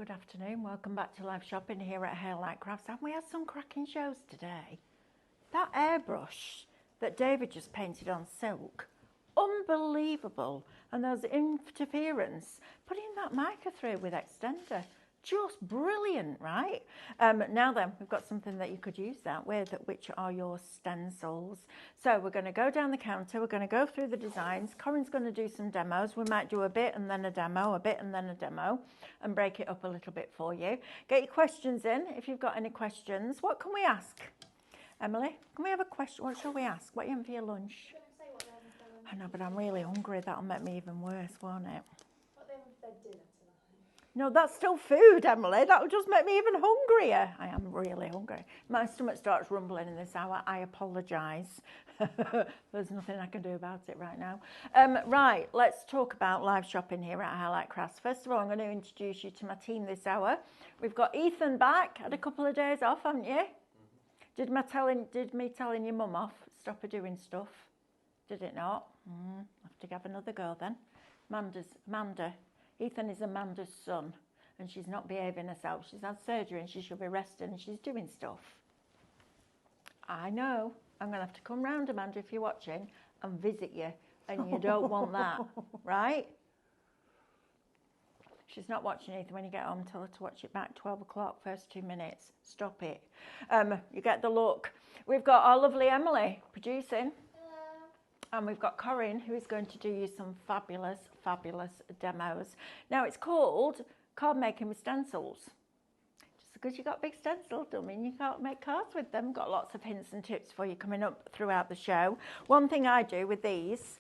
Good afternoon, welcome back to live shopping here at Hairlight Crafts, and we had some cracking shows today. That airbrush that David just painted on silk, unbelievable, and those interference, putting that mica through with extender, just brilliant, right? Now then, we've got something that you could use that with, which are your stencils. So we're going to go down the counter, we're going to go through the designs. Corin's going to do some demos. We might do a bit and then a demo, a bit and then a demo, and break it up a little bit for you. Get your questions in if you've got any questions. What can we ask? Emily, can we have a question? What shall we ask? What are you having for your lunch? I know, but I'm really hungry. That'll make me even worse, won't it? What they have for their dinner tonight? No, that's still food, Emily. That would just make me even hungrier. I am really hungry. My stomach starts rumbling in this hour. I apologise. There's nothing I can do about it right now. Right, let's talk about live shopping here at Highlight Crafts. First of all, I'm going to introduce you to my team this hour. We've got Ethan back. Had a couple of days off, haven't you? Did me telling your mum off stop her doing stuff? Did it not? Have to have another go then. Amanda. Ethan is Amanda's son, and she's not behaving herself. She's had surgery and she should be resting, and she's doing stuff. I know. I'm going to have to come round, Amanda, if you're watching, and visit you, and you don't want that, right? She's not watching Ethan. When you get home, tell her to watch it back 12 o'clock, first 2 minutes. Stop it. You get the look. We've got our lovely Emily producing. And we've got Corin, who is going to do you some fabulous, fabulous demos. Now, it's called Card Making with Stencils. Just because you've got big stencils doesn't mean you can't make cards with them. Got lots of hints and tips for you coming up throughout the show. One thing I do with these,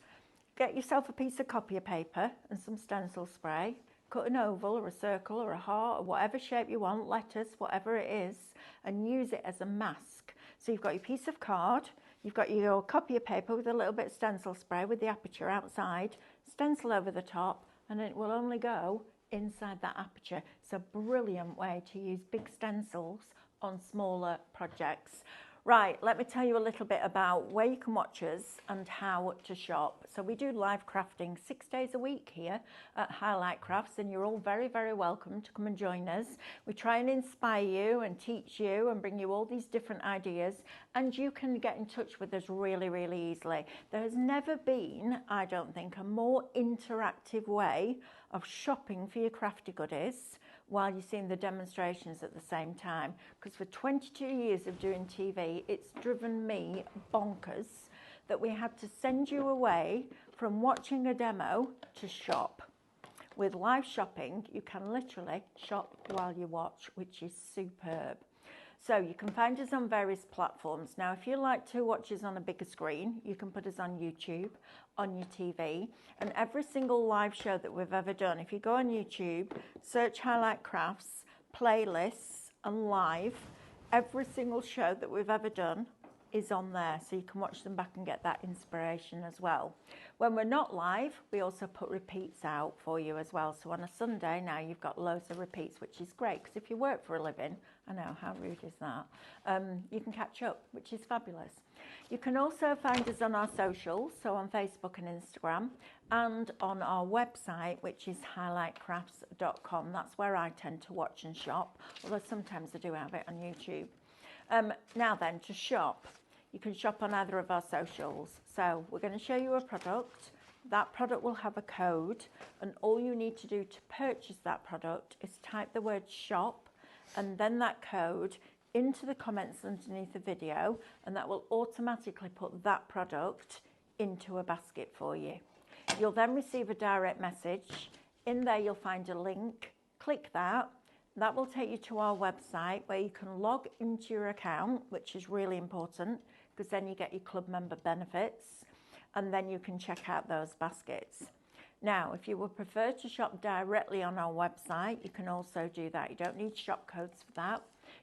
get yourself a piece of copier paper and some stencil spray. Cut an oval or a circle or a heart or whatever shape you want, letters, whatever it is, and use it as a mask. So you've got your piece of card. You've got your copier paper with a little bit of stencil spray with the aperture outside, stencil over the top, and it will only go inside that aperture. It's a brilliant way to use big stencils on smaller projects. Right, let me tell you a little bit about where you can watch us and how to shop. So we do live crafting 6 days a week here at Highlight Crafts, and you're all very, very welcome to come and join us. We try and inspire you and teach you and bring you all these different ideas, and you can get in touch with us really, really easily. There has never been, I don't think, a more interactive way of shopping for your crafty goodies while you're seeing the demonstrations at the same time. Because for 22 years of doing TV, it's driven me bonkers that we had to send you away from watching a demo to shop. With live shopping, you can literally shop while you watch, which is superb. So you can find us on various platforms. Now, if you like to watch us on a bigger screen, you can put us on YouTube, on your TV, and every single live show that we've ever done, if you go on YouTube, search Highlight Crafts, playlists, and live, every single show that we've ever done is on there, so you can watch them back and get that inspiration as well. When we're not live, we also put repeats out for you as well. So on a Sunday now, you've got loads of repeats, which is great, because if you work for a living, I know, how rude is that? You can catch up, which is fabulous. You can also find us on our socials, so on Facebook and Instagram, and on our website, which is highlightcrafts.com. That's where I tend to watch and shop, although sometimes I do have it on YouTube. Now then, to shop. You can shop on either of our socials. So we're going to show you a product. That product will have a code, and all you need to do to purchase that product is type the word shop and then that code into the comments underneath the video, and that will automatically put that product into a basket for you. You'll then receive a direct message. In there you'll find a link. Click that. That will take you to our website where you can log into your account, which is really important because then you get your club member benefits, and then you can check out those baskets. Now, if you would prefer to shop directly on our website, you can also do that. You don't need shop codes for that.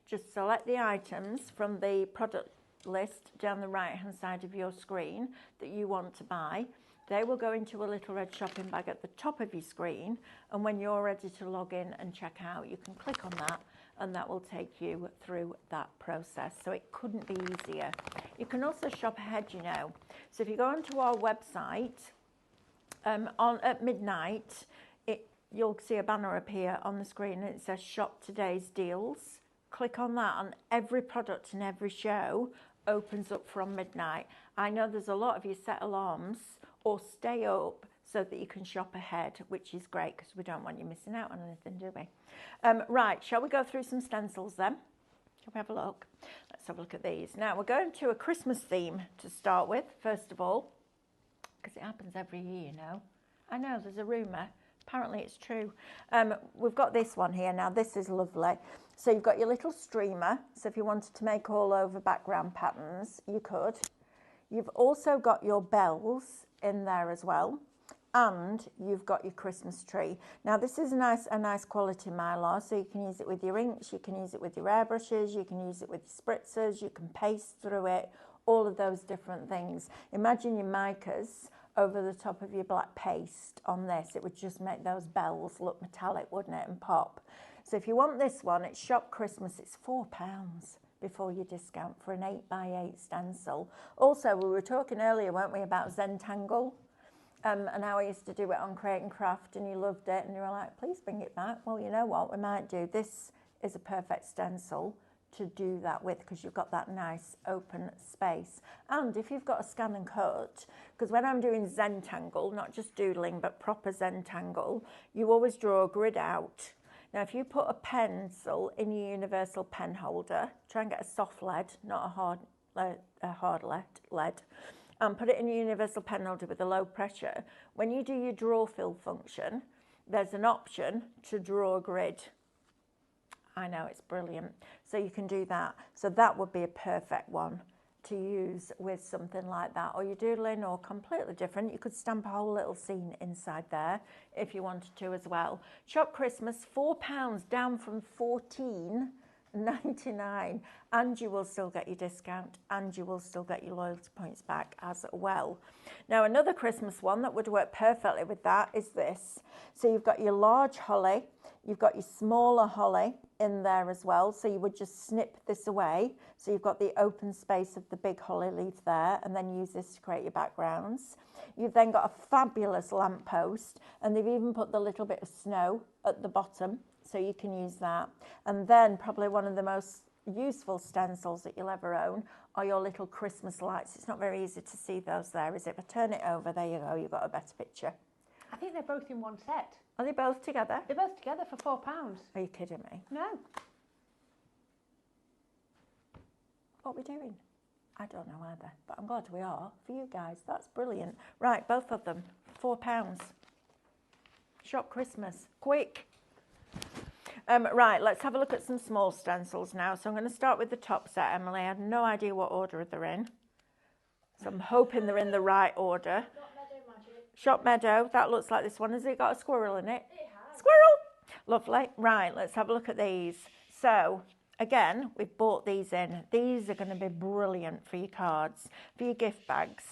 Just select the items from the product list down the right-hand side of your screen that you want to buy. They will go into a little red shopping bag at the top of your screen, and when you're ready to log in and check out, you can click on that, and that will take you through that process. So it couldn't be easier. You can also shop ahead, you know. So if you go onto our website, at midnight, you'll see a banner appear on the screen and it says Shop Today's Deals. Click on that and every product in every show opens up from midnight. I know there's a lot of you set alarms or stay up so that you can shop ahead, which is great because we don't want you missing out on anything, do we? Right, shall we go through some stencils then? Shall we have a look? Let's have a look at these. Now, we're going to a Christmas theme to start with, first of all, because it happens every year, you know. I know, there's a rumour. Apparently it's true. We've got this one here. Now, this is lovely. So you've got your little streamer. So if you wanted to make all over background patterns, you could. You've also got your bells in there as well. And you've got your Christmas tree. Now, this is a nice quality mylar, so you can use it with your inks, you can use it with your airbrushes, you can use it with your spritzers, you can paste through it, all of those different things. Imagine your micas over the top of your black paste on this. It would just make those bells look metallic, wouldn't it, and pop. So if you want this one, it's Shop Christmas, it's £4 before your discount for an 8x8 stencil. Also, we were talking earlier, weren't we, about Zentangle? And how I used to do it on Create and Craft, and you loved it, and you were like, please bring it back. Well, you know what we might do? This is a perfect stencil to do that with because you've got that nice open space. And if you've got a scan and cut, because when I'm doing Zentangle, not just doodling, but proper Zentangle, you always draw a grid out. Now, if you put a pencil in your universal pen holder, try and get a soft lead, not a hard lead, and put it in your universal pen holder with a low pressure. When you do your draw fill function, there's an option to draw a grid. I know, it's brilliant. So you can do that. So that would be a perfect one to use with something like that. Or you're doodling or completely different. You could stamp a whole little scene inside there if you wanted to as well. Shop Christmas, £4 down from $14.99, and you will still get your discount and you will still get your loyalty points back as well. Now, another Christmas one that would work perfectly with that is this. So you've got your large holly, you've got your smaller holly in there as well. So you would just snip this away. So you've got the open space of the big holly leaf there, and then use this to create your backgrounds. You've then got a fabulous lamppost, and they've even put the little bit of snow at the bottom, so you can use that. And then probably one of the most useful stencils that you'll ever own are your little Christmas lights. It's not very easy to see those there, is it? If I turn it over, there you go, you've got a better picture. I think they're both in one set. Are they both together? They're both together for £4. Are you kidding me? No. What are we doing? I don't know either, but I'm glad we are. For you guys, that's brilliant. Right, both of them, £4. Shop Christmas, quick. Right, let's have a look at some small stencils now. So I'm going to start with the top set, Emily. I have no idea what order they're in. So I'm hoping they're in the right order. Shop Meadow, that looks like this one. Has it got a squirrel in it? It has. Squirrel! Lovely. Right, let's have a look at these. So, again, we've bought these in. These are going to be brilliant for your cards, for your gift bags,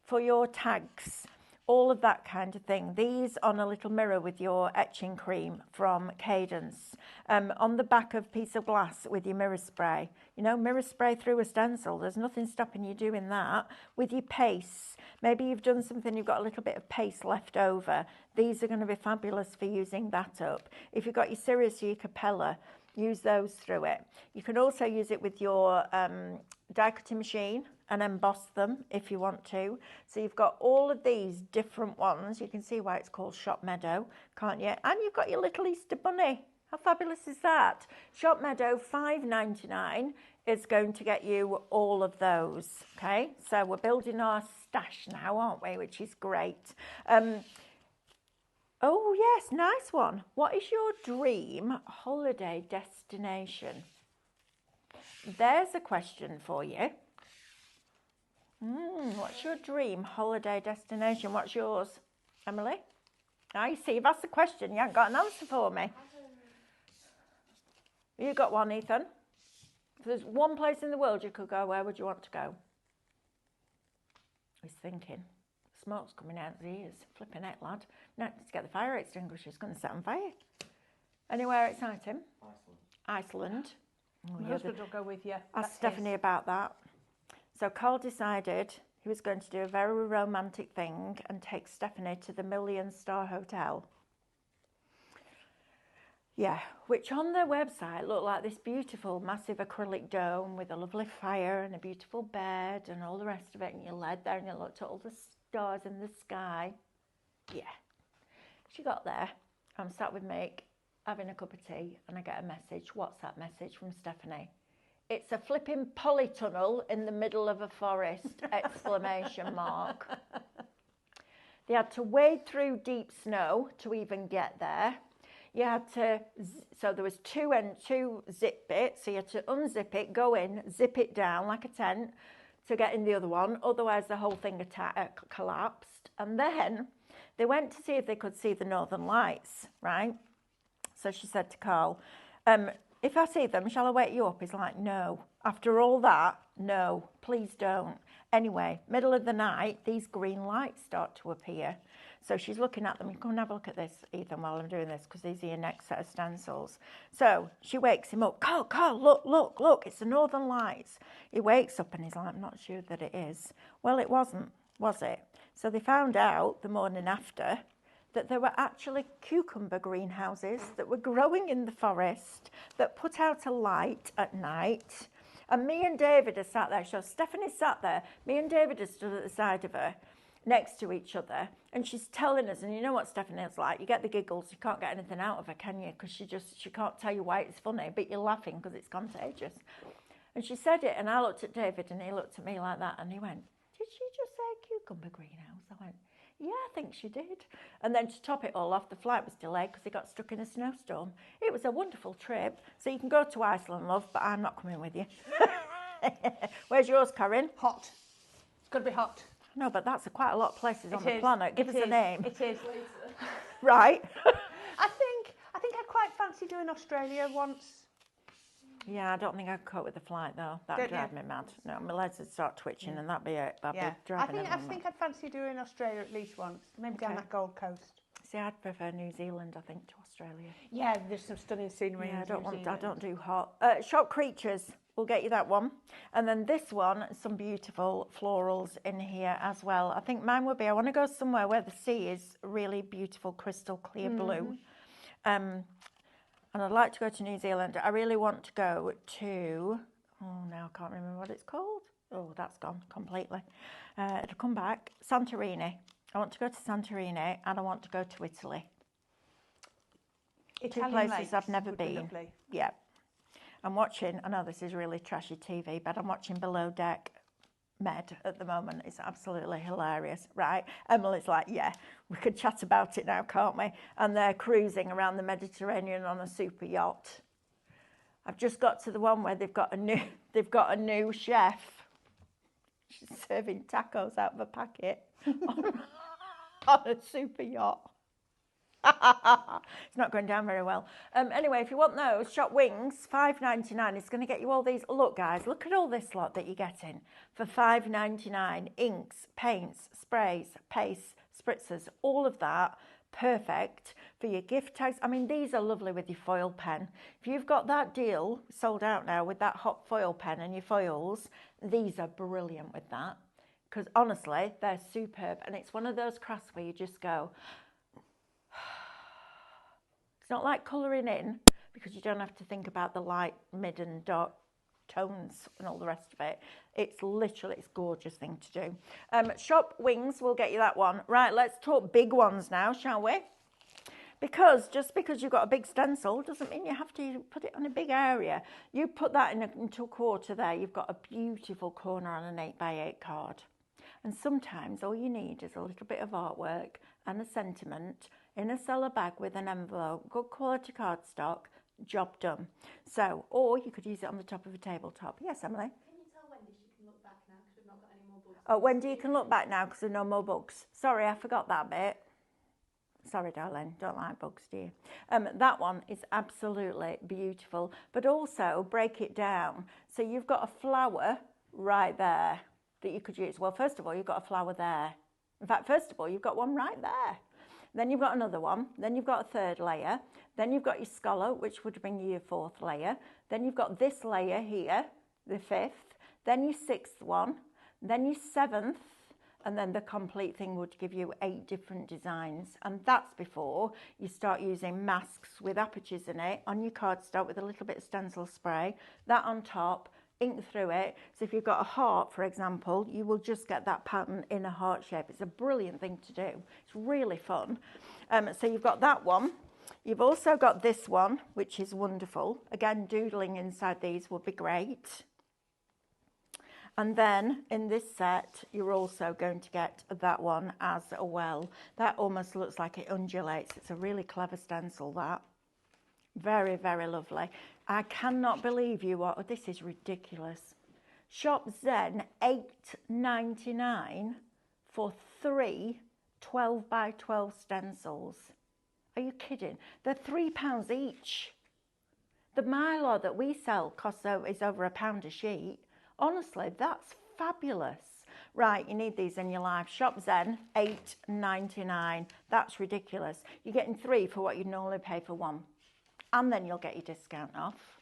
for your tags, all of that kind of thing. These on a little mirror with your etching cream from Cadence. On the back of a piece of glass with your mirror spray. You know, mirror spray through a stencil. There's nothing stopping you doing that. With your paste. Maybe you've done something, you've got a little bit of paste left over. These are going to be fabulous for using that up. If you've got your Sirius or your Capella, use those through it. You can also use it with your die cutting machine and emboss them if you want to. So you've got all of these different ones. You can see why it's called Shop Meadow, can't you? And you've got your little Easter bunny. How fabulous is that? Shop Meadow, $5.99 is going to get you all of those, okay? So we're building our stash now, aren't we? Which is great. Oh, yes, nice one. What is your dream holiday destination? There's a question for you. What's your dream holiday destination? What's yours, Emily? Now, you see, you've asked the question. You haven't got an answer for me. You got one, Ethan? If there's one place in the world you could go, where would you want to go? He's thinking. Smoke's coming out of his ears. Flipping it, lad. No, let's get the fire extinguisher. It's going to set on fire. Anywhere exciting? Iceland. Oh, My husband will go with you. Ask Stephanie about that. So Carl decided he was going to do a very romantic thing and take Stephanie to the Million Star Hotel. Yeah, which on their website looked like this beautiful, massive acrylic dome with a lovely fire and a beautiful bed and all the rest of it. And you led there and you looked at all the stars in the sky. Yeah. She got there. I'm sat with Mick, having a cup of tea, and I get a message. WhatsApp message from Stephanie. It's a flipping polytunnel in the middle of a forest! Exclamation mark. They had to wade through deep snow to even get there. You had to, so there was two zip bits, so you had to unzip it, go in, zip it down like a tent to get in the other one, otherwise the whole thing collapsed. And then they went to see if they could see the Northern Lights, right? So she said to Carl, if I see them, shall I wake you up? He's like, no. After all that, no, please don't. Anyway, middle of the night, these green lights start to appear. So she's looking at them. Come and have a look at this, Ethan, while I'm doing this, because these are your next set of stencils. So she wakes him up. Carl, look, it's the Northern Lights. He wakes up and he's like, I'm not sure that it is. Well, it wasn't, was it? So they found out the morning after that there were actually cucumber greenhouses that were growing in the forest that put out a light at night. And me and David are sat there. So Stephanie sat there. Me and David are stood at the side of her, next to each other, and she's telling us, and you know what Stephanie's like, you get the giggles, you can't get anything out of her, can you? Because she can't tell you why it's funny, but you're laughing because it's contagious. And she said it, and I looked at David, and he looked at me like that, and he went, did she just say cucumber greenhouse? I went, yeah, I think she did. And then to top it all off, the flight was delayed because he got stuck in a snowstorm. It was a wonderful trip. So you can go to Iceland, love, but I'm not coming with you. Where's yours, Karen? Hot. It's got to be hot. No, but that's quite a lot of places on the planet. Give us a name. It is. Right. I think I'd quite fancy doing Australia once. Yeah, I don't think I'd cope with the flight though. That'd drive me mad. No, my legs would start twitching and that'd be it. That'd be driving I think I'd fancy doing Australia at least once. Maybe down that Gold Coast. See, I'd prefer New Zealand, I think, to Australia. Yeah, there's some stunning scenery. Yeah, I don't do hot. Shop Creatures, we'll get you that one. And then this one, some beautiful florals in here as well. I think mine would be, I want to go somewhere where the sea is really beautiful, crystal clear blue. And I'd like to go to New Zealand. I really want to go to, now I can't remember what it's called. Oh, that's gone completely. It'll come back. Santorini. I want to go to Santorini and I want to go to Italy. Italian Two places I've never been. Yeah. I'm watching, I know this is really trashy TV, but I'm watching Below Deck Med at the moment. It's absolutely hilarious, right? Emily's like, yeah, we could chat about it now, can't we? And they're cruising around the Mediterranean on a super yacht. I've just got to the one where they've got a new chef. She's serving tacos out of a packet on a super yacht. It's not going down very well. Anyway, if you want those, Shop Wings, $5.99. It's going to get you all these. Look, guys, look at all this lot that you're getting for $5.99. Inks, paints, sprays, pastes, spritzers, all of that. Perfect for your gift tags. I mean, these are lovely with your foil pen. If you've got that deal sold out now with that hot foil pen and your foils, these are brilliant with that. Because honestly, they're superb. And it's one of those crafts where you just go, it's not like colouring in, because you don't have to think about the light, mid and dark tones and all the rest of it. It's literally, it's a gorgeous thing to do. Shop Wings will get you that one. Right, let's talk big ones now, shall we? Because just because you've got a big stencil doesn't mean you have to put it on a big area. You put that into a quarter there, you've got a beautiful corner on an 8x8 card. And sometimes all you need is a little bit of artwork and a sentiment in a cellar bag with an envelope, good quality cardstock, job done. So, or you could use it on the top of a tabletop. Yes, Emily? Can you tell Wendy she can look back now because we've not got any more books? Oh, Wendy, you can look back now because there are no more bugs. Sorry, I forgot that bit. Sorry, darling, don't like bugs, do you? That one is absolutely beautiful, but also break it down. So you've got a flower right there that you could use. Well, first of all, you've got a flower there. In fact, first of all, you've got one right there. Then you've got another one. Then you've got a third layer. Then you've got your scallop, which would bring you your fourth layer. Then you've got this layer here, the fifth. Then your sixth one. Then your seventh. And then the complete thing would give you 8 different designs. And that's before you start using masks with apertures in it on your cardstock with a little bit of stencil spray, that on top, ink through it. So if you've got a heart, for example, you will just get that pattern in a heart shape. It's a brilliant thing to do. It's really fun. So you've got that one. You've also got this one, which is wonderful. Again, doodling inside these would be great. And then in this set, you're also going to get that one as well. That almost looks like it undulates. It's a really clever stencil, that. Very, very lovely. I cannot believe you are, oh, this is ridiculous. Shop Zen, $8.99 for 3 12 by 12 stencils. Are you kidding? They're £3 each. The Mylar that we sell is over £1 a sheet. Honestly, that's fabulous. Right, you need these in your life. Shop Zen, $8.99. That's ridiculous. You're getting 3 for what you'd normally pay for 1. And then you'll get your discount off.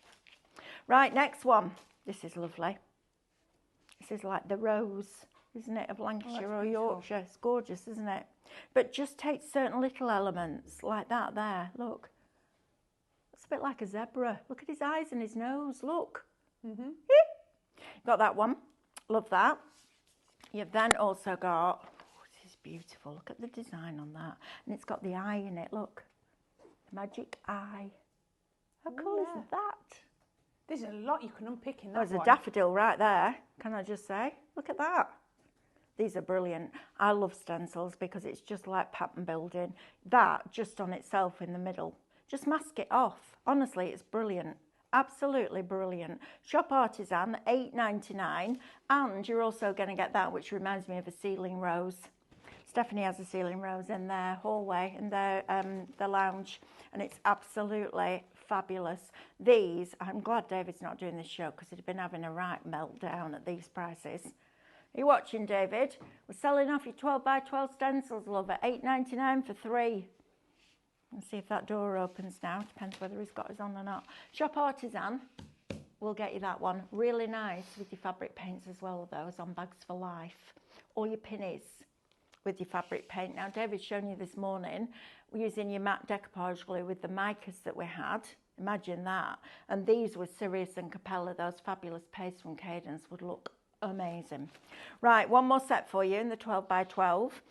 Right, next one. This is lovely. This is like the rose, isn't it, of Lancashire or Yorkshire. It's gorgeous, isn't it? But just take certain little elements like that there. Look. It's a bit like a zebra. Look at his eyes and his nose. Look. Mm-hmm. Got that one. Love that. You've then also got, oh, this is beautiful. Look at the design on that. And it's got the eye in it. Look. The magic eye. How cool is that? There's a lot you can unpick in that There's one. a daffodil right there, can I just say? Look at that. These are brilliant. I love stencils because it's just like pattern building. That just on itself in the middle. Just mask it off. Honestly, it's brilliant. Absolutely brilliant. Shop Artisan, $8.99. And you're also going to get that, which reminds me of a ceiling rose. Stephanie has a ceiling rose in their hallway, in their the lounge, and it's absolutely fabulous. These, I'm glad David's not doing this show because he'd have been having a right meltdown at these prices. Are you watching, David? We're selling off your 12 by 12 stencils, love, at $8.99 for 3. Let's see if that door opens now. Depends whether he's got his on or not. Shop Artisan, we'll get you that one. Really nice with your fabric paints as well, those on Bags for Life. Or your pinnies with your fabric paint. Now, David's shown you this morning, we're using your matte decoupage glue with the micas that we had. Imagine that. And these were Sirius and Capella, those fabulous pastes from Cadence, would look amazing. Right, one more set for you in the 12 by 12.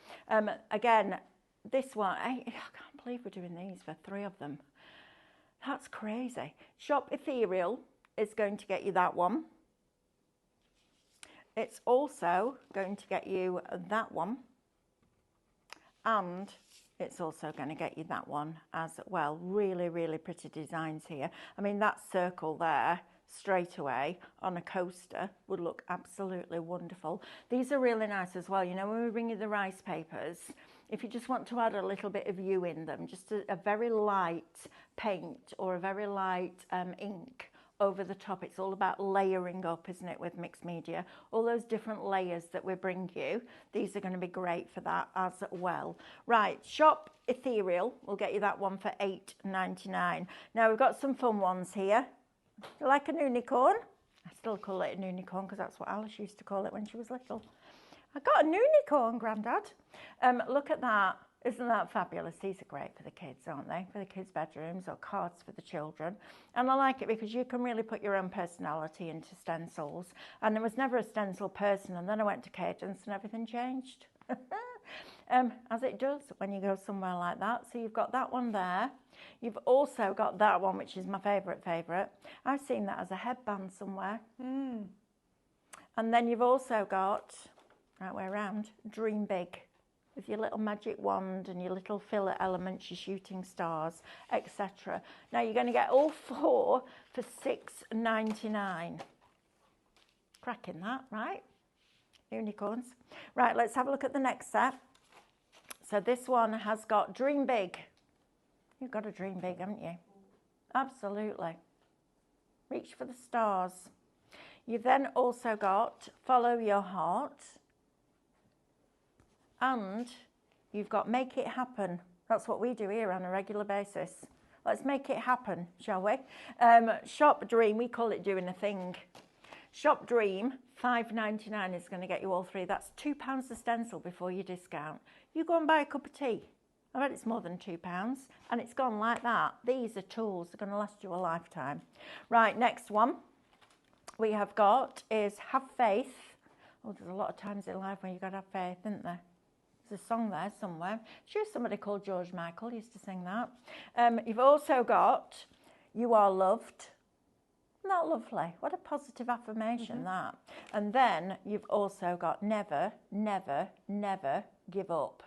Again, this one, I can't believe we're doing these for 3 of them. That's crazy. Shop Ethereal is going to get you that one. It's also going to get you that one. And it's also going to get you that one as well. Really, really pretty designs here. I mean, that circle there, straight away on a coaster, would look absolutely wonderful. These are really nice as well. You know, when we bring you the rice papers, if you just want to add a little bit of you in them, just a very light paint or a very light ink over the top. It's all about layering up, isn't it, with mixed media? All those different layers that we bring you, these are going to be great for that as well. Right, Shop Ethereal, we'll get you that one for $8.99. Now, we've got some fun ones here. You like an unicorn? I still call it an unicorn because that's what Alice used to call it when she was little. I got an unicorn, Grandad. Look at that. Isn't that fabulous? These are great for the kids, aren't they? For the kids' bedrooms or cards for the children. And I like it because you can really put your own personality into stencils. And there was never a stencil person. And then I went to Cadence and everything changed. As it does when you go somewhere like that. So you've got that one there. You've also got that one, which is my favourite. I've seen that as a headband somewhere. And then you've also got, right way around, Dream Big. With your little magic wand and your little filler elements, your shooting stars, etc. Now you're going to get all 4 for $6.99. Cracking that, right? Unicorns. Right, let's have a look at the next set. So this one has got Dream Big. You've got to dream big, haven't you? Absolutely. Reach for the stars. You've then also got Follow Your Heart. And you've got Make It Happen. That's what we do here on a regular basis. Let's make it happen, shall we? Shop Dream, we call it doing a thing. Shop Dream, £5.99 is going to get you all three. That's £2 a stencil before your discount. You go and buy a cup of tea. I bet it's more than £2 and it's gone like that. These are tools that are going to last you a lifetime. Right, next one we have got is Have Faith. Oh, there's a lot of times in life when you've got to have faith, isn't there? There's a song there somewhere. I'm sure somebody called George Michael used to sing that. You've also got You Are Loved. Isn't that lovely? What a positive affirmation that. And then you've also got Never, Never, Never Give Up.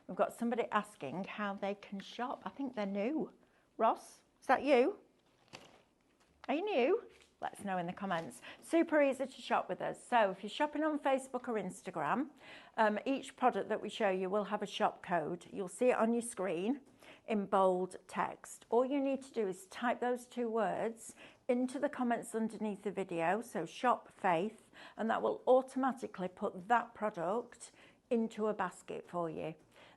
We've got somebody asking how they can shop. I think they're new. Ross, is that you? Are you new? Let us know in the comments. Super easy to shop with us. So if you're shopping on Facebook or Instagram, each product that we show you will have a shop code. You'll see it on your screen in bold text. All you need to do is type those 2 words into the comments underneath the video, so Shop Faith, and that will automatically put that product into a basket for you.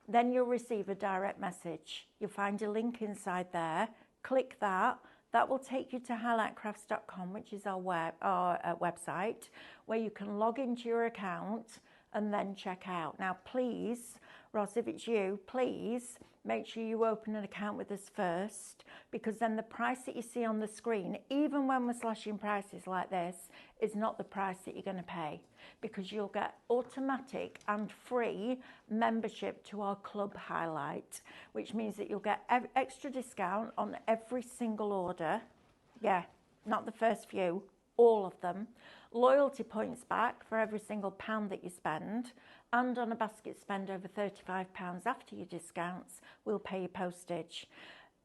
Then you'll receive a direct message. You'll find a link inside there. Click that. That will take you to highlightcrafts.com, which is our website, where you can log into your account and then check out. Now, please, Ross, if it's you, please make sure you open an account with us first, because then the price that you see on the screen, even when we're slashing prices like this, is not the price that you're going to pay, because you'll get automatic and free membership to our club highlight, which means that you'll get extra discount on every single order. Yeah, not the first few, all of them. Loyalty points back for every single £1 that you spend, and on a basket spend over £35 after your discounts, we'll pay you postage.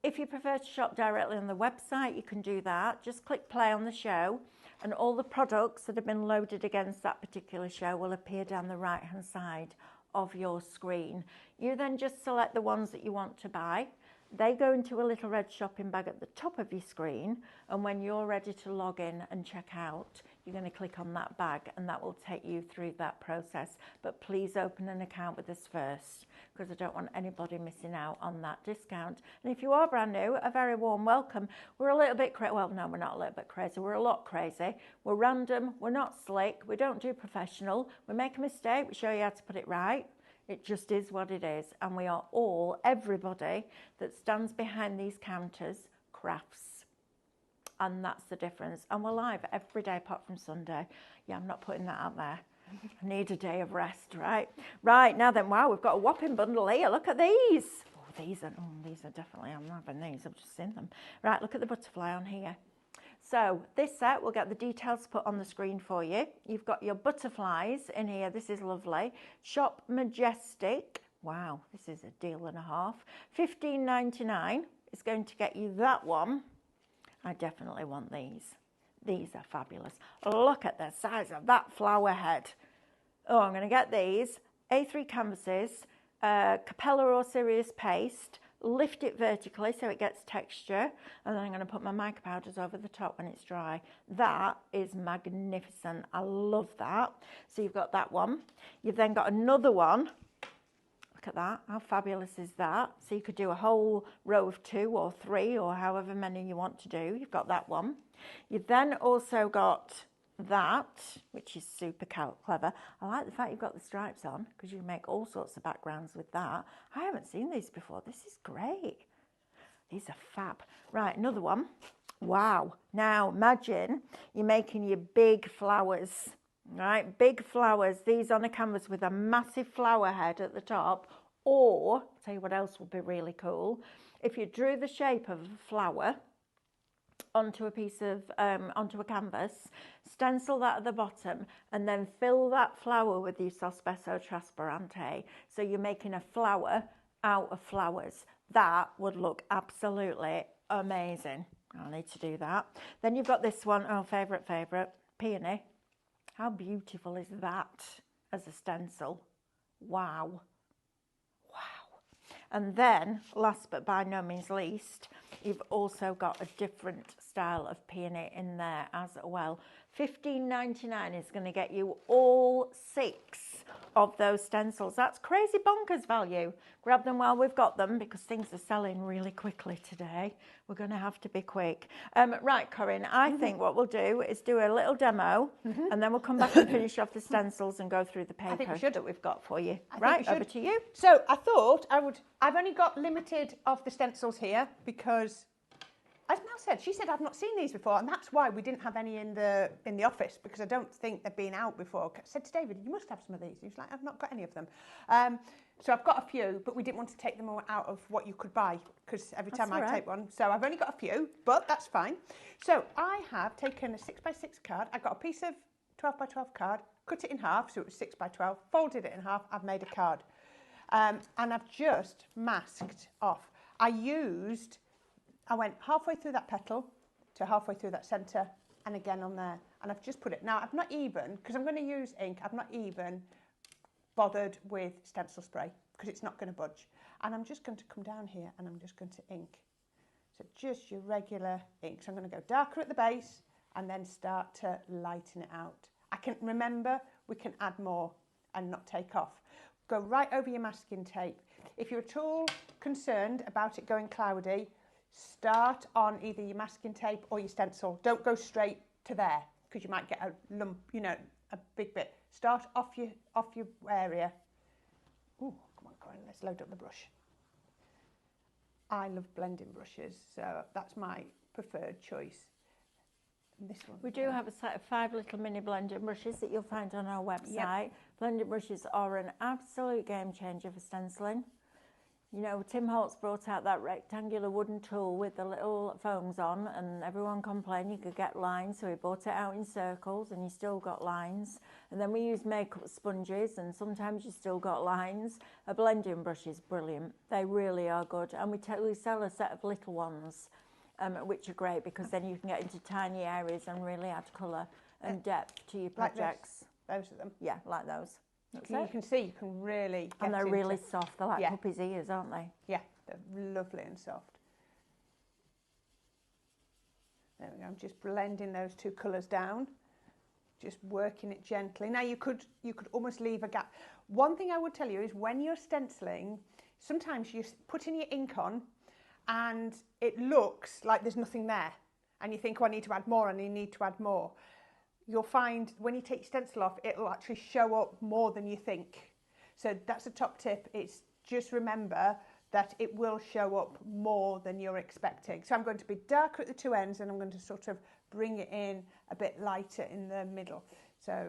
If you prefer to shop directly on the website, you can do that. Just click play on the show and all the products that have been loaded against that particular show will appear down the right hand side of your screen. You then just select the ones that you want to buy. They go into a little red shopping bag at the top of your screen, and when you're ready to log in and check out, you're going to click on that bag and that will take you through that process. But please open an account with us first, because I don't want anybody missing out on that discount. And if you are brand new, a very warm welcome. We're a little bit crazy. Well, no, we're not a little bit crazy. We're a lot crazy. We're random. We're not slick. We don't do professional. We make a mistake. We show you how to put it right. It just is what it is. And we are all, everybody that stands behind these counters, crafts. And that's the difference. And we're live every day apart from Sunday. Yeah, I'm not putting that out there. I need a day of rest, right? Right, now then, wow, we've got a whopping bundle here. Look at these. Oh, these are definitely, I'm having these. I've just seen them. Right, look at the butterfly on here. So this set, we'll get the details put on the screen for you. You've got your butterflies in here. This is lovely. Shop Majestic. Wow, this is a deal and a half. $15.99 is going to get you that one. I definitely want these. These are fabulous. Look at the size of that flower head. Oh, I'm going to get these. A3 canvases, Capella or Sirius paste. Lift it vertically so it gets texture, and then I'm going to put my mica powders over the top when it's dry. That is magnificent. I love that. So you've got that one. You've then got another one. Look at that. How fabulous is that? So you could do a whole row of 2 or 3 or however many you want to do. You've got that one. You've then also got that, which is super clever. I like the fact you've got the stripes on, because you can make all sorts of backgrounds with that. I haven't seen these before. This is great. These are fab. Right, another one. Wow. Now imagine you're making your big flowers, right? Big flowers. These on a canvas with a massive flower head at the top. Or, I'll tell you what else would be really cool. If you drew the shape of a flower onto a piece of onto a canvas, stencil that at the bottom, and then fill that flower with your Sospeso Trasparente, so you're making a flower out of flowers. That would look absolutely amazing. I'll need to do that. Then you've got this one, oh, favourite, peony. How beautiful is that as a stencil? Wow. And then, last but by no means least, you've also got a different style of peony in there as well. $15.99 is going to get you all 6 of those stencils. That's crazy bonkers value. Grab them while we've got them because things are selling really quickly today. We're going to have to be quick. Right, Corinne, I think what we'll do is do a little demo and then we'll come back and finish off the stencils and go through the paper that we've got for you. Right, over to you. So I thought I've only got limited of the stencils here because, as Mel said, she said I've not seen these before, and that's why we didn't have any in the office, because I don't think they've been out before. I said to David, you must have some of these. He was like, I've not got any of them. So I've got a few, but we didn't want to take them all out of what you could buy, because every time I take one. So I've only got a few, but that's fine. So I have taken a 6x6 card. I got a piece of 12x12 card, cut it in half, so it was 6x12, folded it in half, I've made a card. And I've just masked off. I went halfway through that petal to halfway through that centre and again on there. And I've just put it. Now, I've not even, because I'm going to use ink, I've not even bothered with stencil spray because it's not going to budge. And I'm just going to come down here and I'm just going to ink. So just your regular ink. So I'm going to go darker at the base and then start to lighten it out. I can remember we can add more and not take off. Go right over your masking tape. If you're at all concerned about it going cloudy, start on either your masking tape or your stencil. Don't go straight to there because you might get a lump, you know, a big bit. Start off your area. Ooh, come on, Corinne, let's load up the brush. I love blending brushes, so that's my preferred choice. And this one. We do have a set of 5 little mini blending brushes that you'll find on our website. Yep. Blending brushes are an absolute game changer for stenciling. You know, Tim Holtz brought out that rectangular wooden tool with the little foams on, and everyone complained you could get lines, so he brought it out in circles and you still got lines. And then we use makeup sponges and sometimes you still got lines. A blending brush is brilliant. They really are good. And we sell a set of little ones, which are great because then you can get into tiny areas and really add colour and depth to your projects. Like those of them? Yeah, like those. You can see, you can really get and they're really soft. They're like puppy's ears, aren't they? Yeah, they're lovely and soft. There we go. I'm just blending those 2 colours down, just working it gently. Now you could almost leave a gap. One thing I would tell you is when you're stenciling, sometimes you're putting your ink on and it looks like there's nothing there, and you think, oh, I need to add more, and you need to add more. You'll find when you take your stencil off, it'll actually show up more than you think. So that's a top tip. It's just remember that it will show up more than you're expecting. So I'm going to be darker at the 2 ends and I'm going to sort of bring it in a bit lighter in the middle. So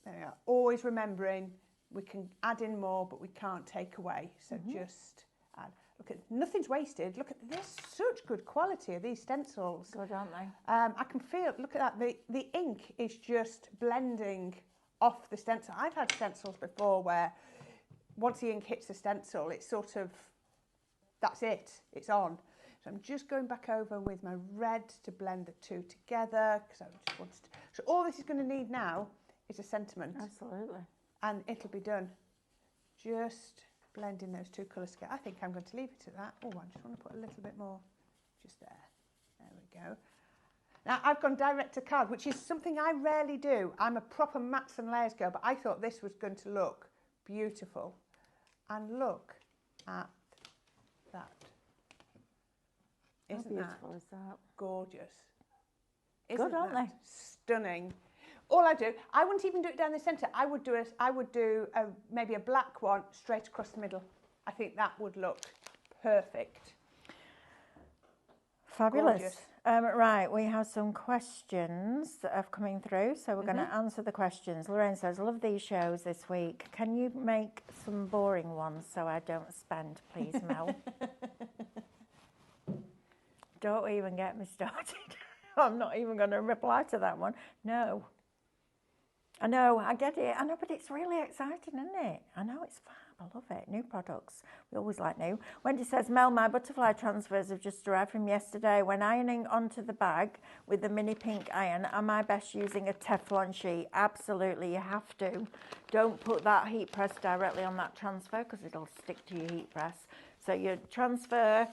there we are. Always remembering we can add in more, but we can't take away. So just add. Look at, nothing's wasted. Look at this, such good quality of these stencils. Good, aren't they? I can feel, look at that, the ink is just blending off the stencil. I've had stencils before where once the ink hits the stencil, it's sort of, that's it, it's on. So I'm just going back over with my red to blend the 2 together because I just wanted to. So all this is going to need now is a sentiment. Absolutely. And it'll be done. Just blending those 2 colours together. I think I'm going to leave it at that. Oh, I just want to put a little bit more just there. There we go. Now, I've gone direct to card, which is something I rarely do. I'm a proper mats and layers girl, but I thought this was going to look beautiful. And look at that. Isn't How beautiful is that? Gorgeous? Good, aren't they? Stunning. All I do, I wouldn't even do it down the centre. I would do maybe a black one straight across the middle. I think that would look perfect. Fabulous. Right, we have some questions that have coming through, so we're going to answer the questions. Lorraine says, love these shows this week. Can you make some boring ones so I don't spend, please, Mel? Don't even get me started. I'm not even going to reply to that one. No. I know, I get it. I know, but it's really exciting, isn't it? I know, it's fab. I love it. New products. We always like new. Wendy says, Mel, my butterfly transfers have just arrived from yesterday. When ironing onto the bag with the mini pink iron, am I best using a Teflon sheet? Absolutely, you have to. Don't put that heat press directly on that transfer because it'll stick to your heat press. So you transfer,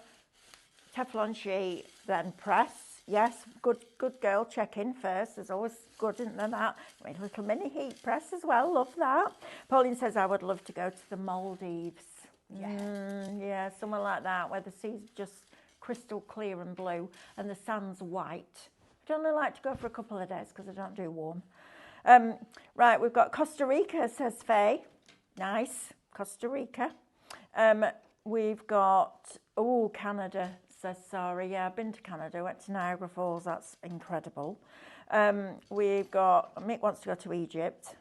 Teflon sheet, then press Yes, good girl. Check in first. There's always good, isn't there? That made a little mini heat press as well. Love that. Pauline says I would love to go to the Maldives. Yeah, somewhere like that where the sea's just crystal clear and blue and the sand's white. I'd only like to go for a couple of days because I don't do warm. Right, we've got Costa Rica, says Faye. Nice, Costa Rica. We've got, Canada, says Sarah. Yeah, I've been to Canada, went to Niagara Falls, that's incredible. We've got, Mick wants to go to Egypt,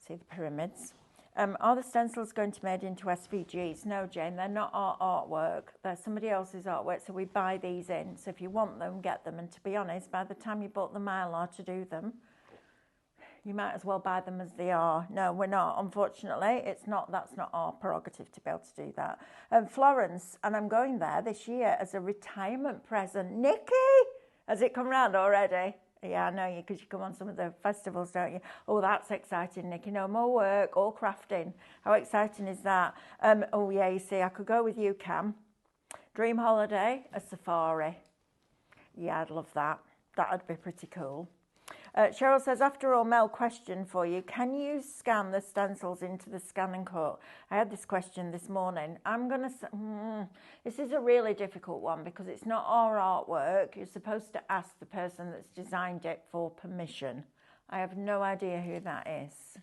see the pyramids. Are the stencils going to be made into SVGs? No, Jane, they're not our artwork. They're somebody else's artwork, so we buy these in. So if you want them, get them. And to be honest, by the time you bought the Mylar to do them, you might as well buy them as they are. No, we're not, unfortunately. That's not our prerogative to be able to do that. Florence, and I'm going there this year as a retirement present. Nikki, has it come round already? Yeah, I know you, because you come on some of the festivals, don't you? Oh, that's exciting, Nikki. No more work, all crafting. How exciting is that? Oh, yeah, you see, I could go with you, Cam. Dream holiday, a safari. Yeah, I'd love that. That'd be pretty cool. Cheryl says, after all, Mel, question for you. Can you scan the stencils into the scan and cut? I had this question this morning. I'm going to... this is a really difficult one because it's not our artwork. You're supposed to ask the person that's designed it for permission. I have no idea who that is.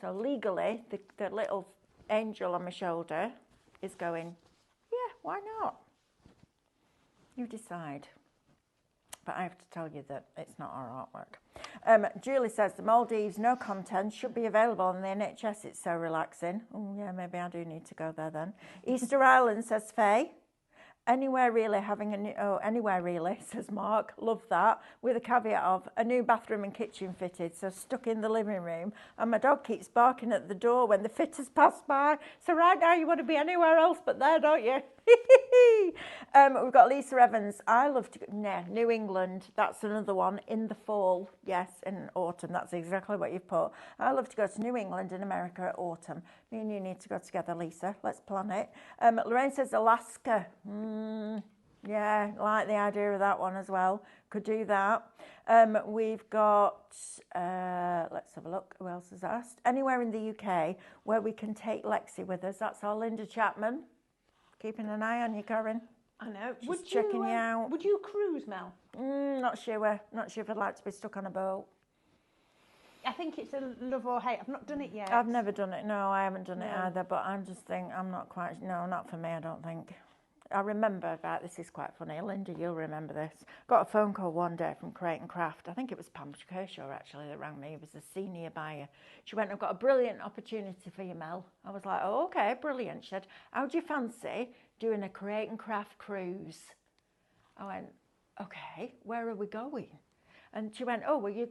So legally, the little angel on my shoulder is going, yeah, why not? You decide. But I have to tell you that it's not our artwork. Julie says, the Maldives, no content, should be available on the NHS. It's so relaxing. Oh, yeah, maybe I do need to go there then. Easter Island, says Faye. Anywhere really, anywhere really, says Mark. Love that. With a caveat of a new bathroom and kitchen fitted, so stuck in the living room. And my dog keeps barking at the door when the fitters pass by. So right now you want to be anywhere else but there, don't you? We've got Lisa Evans. I love to go, New England. That's another one. In the fall. Yes, in autumn. That's exactly what you've put. I love to go to New England in America at autumn. Me and you need to go together, Lisa. Let's plan it. Lorraine says Alaska. Yeah, like the idea of that one as well. Could do that. We've got, let's have a look. Who else has asked? Anywhere in the UK where we can take Lexi with us. That's our Linda Chapman. Keeping an eye on you, Karen. I know. She's checking you out. Would you cruise, Mel? Not sure. Not sure if I'd like to be stuck on a boat. I think it's a love or hate. I've not done it yet. I've never done it. No, I haven't done it either. But I'm just thinking, I'm not quite. No, not for me. I don't think. I remember about this. Is quite funny. Linda, you'll remember this. Got a phone call one day from Crate and Craft. I think it was Pam Kershaw actually that rang me. He was a senior buyer. She went, I've got a brilliant opportunity for you, Mel. I was like, oh, okay, brilliant. She said, how do you fancy doing a Crate and Craft cruise? I went, okay, where are we going? And she went, oh, well, you're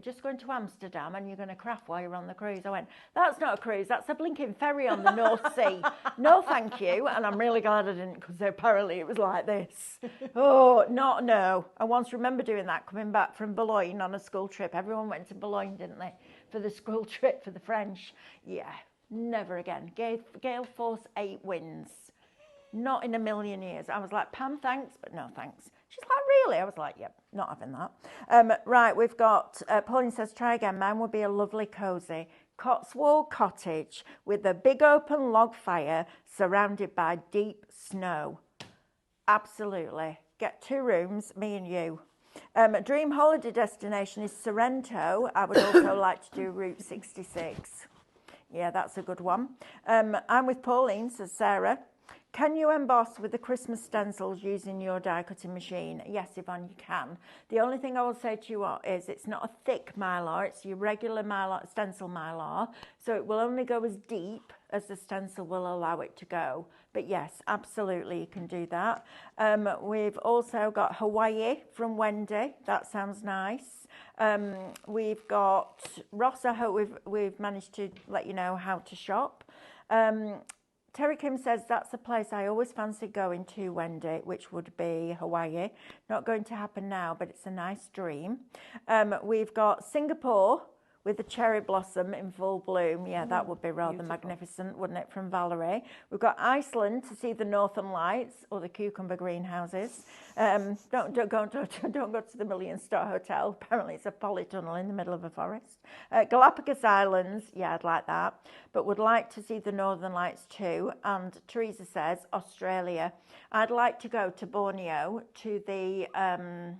just going to Amsterdam and you're going to craft while you're on the cruise. I went, that's not a cruise, that's a blinking ferry on the North Sea. No, thank you. And I'm really glad I didn't, because apparently it was like this. Oh, no. I once remember doing that, coming back from Boulogne on a school trip. Everyone went to Boulogne, didn't they, for the school trip for the French. Yeah, never again. Gale Force 8 winds. Not in a million years. I was like, Pam, thanks, but no thanks. She's like, really? I was like, yep, not having that. Right, we've got, Pauline says, try again. Mine would be a lovely cosy Cotswold cottage with a big open log fire surrounded by deep snow. Absolutely. Get 2 rooms, me and you. Dream holiday destination is Sorrento. I would also like to do Route 66. Yeah, that's a good one. I'm with Pauline, says Sarah. Can you emboss with the Christmas stencils using your die cutting machine? Yes, Yvonne, you can. The only thing I will say to you is it's not a thick mylar, it's your regular mylar, stencil mylar, so it will only go as deep as the stencil will allow it to go. But yes, absolutely, you can do that. We've also got Hawaii from Wendy. That sounds nice. We've got Ross. I hope we've managed to let you know how to shop. Terry Kim says, that's a place I always fancy going to, Wendy, which would be Hawaii. Not going to happen now, but it's a nice dream. We've got Singapore with the cherry blossom in full bloom. Yeah, that would be rather beautiful. magnificent, wouldn't it, from Valerie. We've got Iceland to see the Northern Lights or the cucumber greenhouses. Don't go to the Million Star Hotel. Apparently it's a polytunnel in the middle of a forest. Galapagos Islands, yeah, I'd like that. But would like to see the Northern Lights too. And Teresa says Australia. I'd like to go to Borneo to the, oh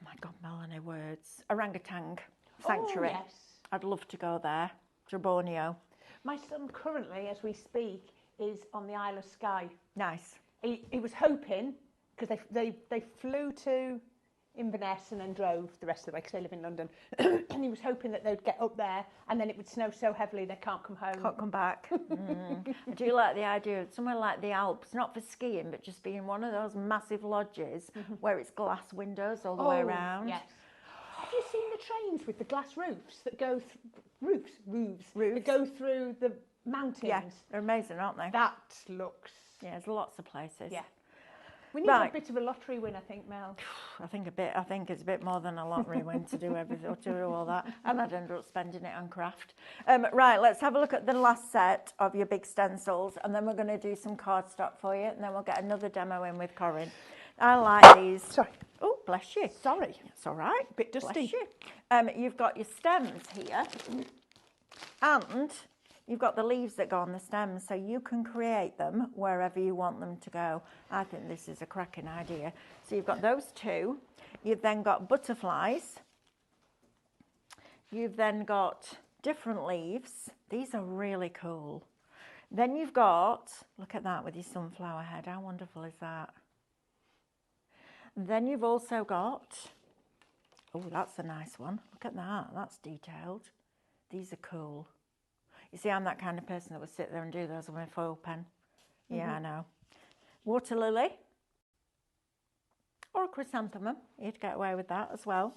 my God, Melanie, words. Orangutan sanctuary. Oh, yes. I'd love to go there, to Borneo. My son currently, as we speak, is on the Isle of Skye. Nice. He was hoping, because they flew to Inverness and then drove the rest of the way because they live in London, and he was hoping that they'd get up there and then it would snow so heavily they can't come home. Can't come back. I do like the idea of somewhere like the Alps, not for skiing, but just being one of those massive lodges where it's glass windows all the way around. Yes. Have you seen the trains with the glass roofs that go roofs that go through the mountains? Yeah, they're amazing, aren't they? That looks. Yeah, there's lots of places. Yeah. We need a bit of a lottery win, I think, Mel. I think it's a bit more than a lottery win to do everything, to do all that, and I'd end up spending it on craft. Right, let's have a look at the last set of your big stencils, and then we're going to do some cardstock for you, and then we'll get another demo in with Corinne. I like these. Sorry. Oh, bless you. Sorry. It's all right. Bit dusty. Bless you. You've got your stems here, and you've got the leaves that go on the stems, so you can create them wherever you want them to go. I think this is a cracking idea. So you've got those two. You've then got butterflies. You've then got different leaves. These are really cool. Then you've got, look at that with your sunflower head. How wonderful is that? Then you've also got, oh, that's a nice one. Look at that. That's detailed. These are cool. You see, I'm that kind of person that would sit there and do those with my foil pen. Yeah, I know. Water lily or a chrysanthemum. You'd get away with that as well.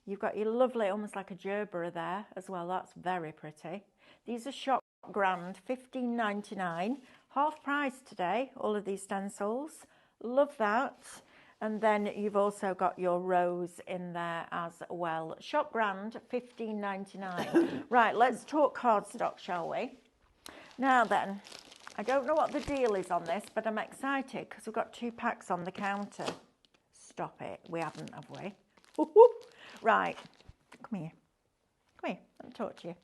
You've got your lovely, almost like a gerbera there as well. That's very pretty. These are shop grand, $15.99. Half price today, all of these stencils. Love that. And then you've also got your rose in there as well. Shop grand, $15.99. Right, let's talk cardstock, shall we? Now then, I don't know what the deal is on this, but I'm excited because we've got 2 packs on the counter. Stop it. We haven't, have we? Right, come here. Come here, let me talk to you.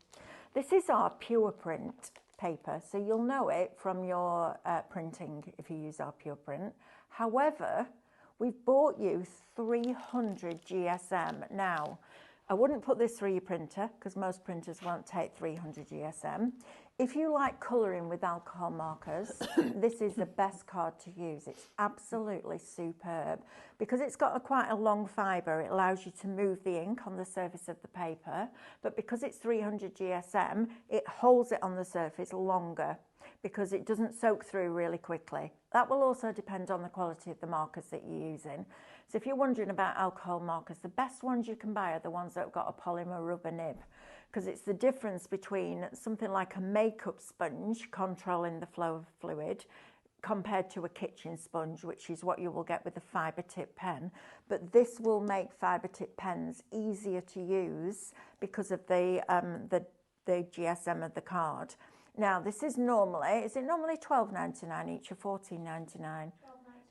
This is our pure print paper, so you'll know it from your printing if you use our pure print. However, we've bought you 300 GSM. Now, I wouldn't put this through your printer because most printers won't take 300 GSM. If you like colouring with alcohol markers, this is the best card to use. It's absolutely superb. Because it's got quite a long fibre, it allows you to move the ink on the surface of the paper. But because it's 300 GSM, it holds it on the surface longer because it doesn't soak through really quickly. That will also depend on the quality of the markers that you're using. So if you're wondering about alcohol markers, the best ones you can buy are the ones that have got a polymer rubber nib, because it's the difference between something like a makeup sponge controlling the flow of fluid compared to a kitchen sponge, which is what you will get with a fibre tip pen. But this will make fibre tip pens easier to use because of the GSM of the card. Now, this is normally, is it normally $12.99 each or $14.99?